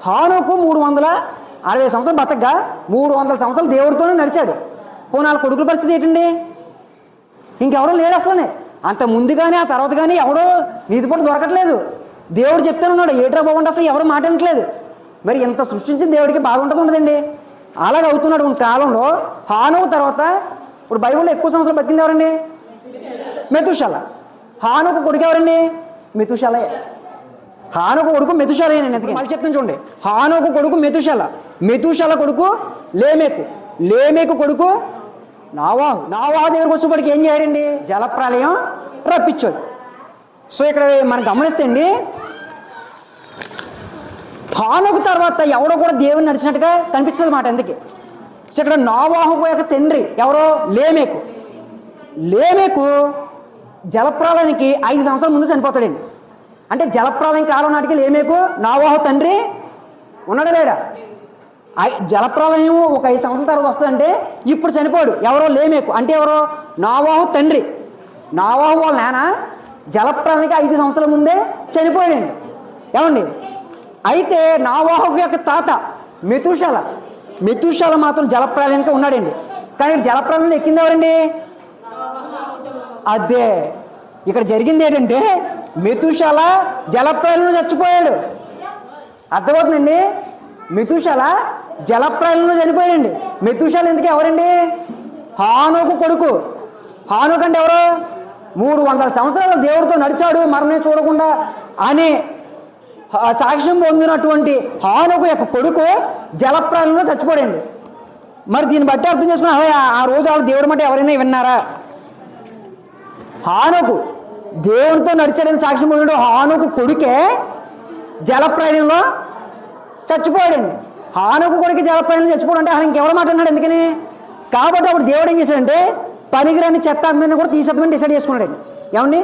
హానోకు 360 సంవత్సరాలు బతకగా 300 సంవత్సరాలు దేవుడితోనే నడిచాడు. పోనీ వాళ్ళ కొడుకుల పరిస్థితి ఏంటండి? ఇంకెవడో లేడు అసలు. అంత ముందు కానీ ఆ తర్వాత కానీ ఎవడో నీతిపట్టు దొరకట్లేదు. దేవుడు చెప్తానే ఉన్నాడు, ఏట్రా బాగుంటే అసలు ఎవరు మాట అనట్లేదు. మరి ఇంత సృష్టించిన దేవుడికి బాగుంటుంది ఉండదండి? అలాగ అవుతున్నటువంటి కాలంలో హానోకు తర్వాత ఇప్పుడు బైబిల్లో ఎక్కువ సంవత్సరాలు బతికింది ఎవరండి? మెతుషాల. హానోకు కొడుకు ఎవరండి? మెతుషాలే. హానోకు కొడుకు మెతుషాలేనండి. ఎందుకు మళ్ళీ చెప్తాను చూడండి. హానోకు కొడుకు మెతుషాల, మెతుషాల కొడుకు లేమేకు, లేమేకు కొడుకు నావాహు, నావాహు దగ్గరకు వచ్చేప్పటికి ఏం చేయాడండి? జలప్రలయం రప్పించాడు. సో ఇక్కడ మనం గమనిస్తే అండి, హానోకు తర్వాత ఎవడో కూడా దేవుని నడిచినట్టుగా కనిపించదు మాట. ఎందుకు? సో ఇక్కడ నావాహు యొక్క తండ్రి ఎవరో? లేమేకు. లేమేకు జలప్రలయానికి 5 సంవత్సరాల ముందు చనిపోతాడండి. అంటే జలప్రలయం కాలం నాటికి లేమేకు నావాహు తండ్రి ఉన్నాడా లేడా? జలప్రలయం ఒక 5 సంవత్సరాల తర్వాత వస్తుందంటే ఇప్పుడు చనిపోయాడు. ఎవరో? లేమేకు. అంటే ఎవరో? నావాహు తండ్రి. నావాహు వాళ్ళ నాన్న జలప్రలయానికి 5 సంవత్సరాల ముందే చనిపోయాడండి. ఏమండి? అయితే నావాహు యొక్క తాత మెతుషాల, మెతుషాల మాత్రం జలప్రలయానికి ఉన్నాడండి. కానీ జలప్రలయంలో ఎక్కింది ఎవరండి? అదే ఇక్కడ జరిగింది ఏంటంటే మెతుషాల జలప్రలయంలో చచ్చిపోయాడు. అర్థమవుతుందండి? మెతుషాల జలప్రలయంలో చనిపోయాడండి. మెతుషాల ఎందుకు ఎవరండి? హానోకు కొడుకు. హానోకు అంటే ఎవరు? 300 సంవత్సరాలు దేవుడితో నడిచాడు మరణం చూడకుండా అని సాక్ష్యం పొందినటువంటి హానోకు యొక్క కొడుకు జలప్రలయంలో చచ్చిపోయాడండి. మరి దీన్ని బట్టి అర్థం చేసుకుని ఆ రోజు వాళ్ళు దేవుడి మాట ఎవరైనా విన్నారా? హానోకు దేవునితో నడిచాడని సాక్ష్యం పొందిన హానోకు కొడుకే జలప్రలయంలో చచ్చిపోయాడండి. హానోకు కొడుకు జలప్రలయంలో చచ్చిపోవడం అంటే అసలు ఇంకెవరు మాట్లాడినాడు? ఎందుకని? కాబట్టి అప్పుడు దేవుడు ఏం చేశాడంటే పనికిరాని చెత్త అందరినీ కూడా తీసేద్దామని డిసైడ్ చేసుకున్నాడండి. ఏమండి?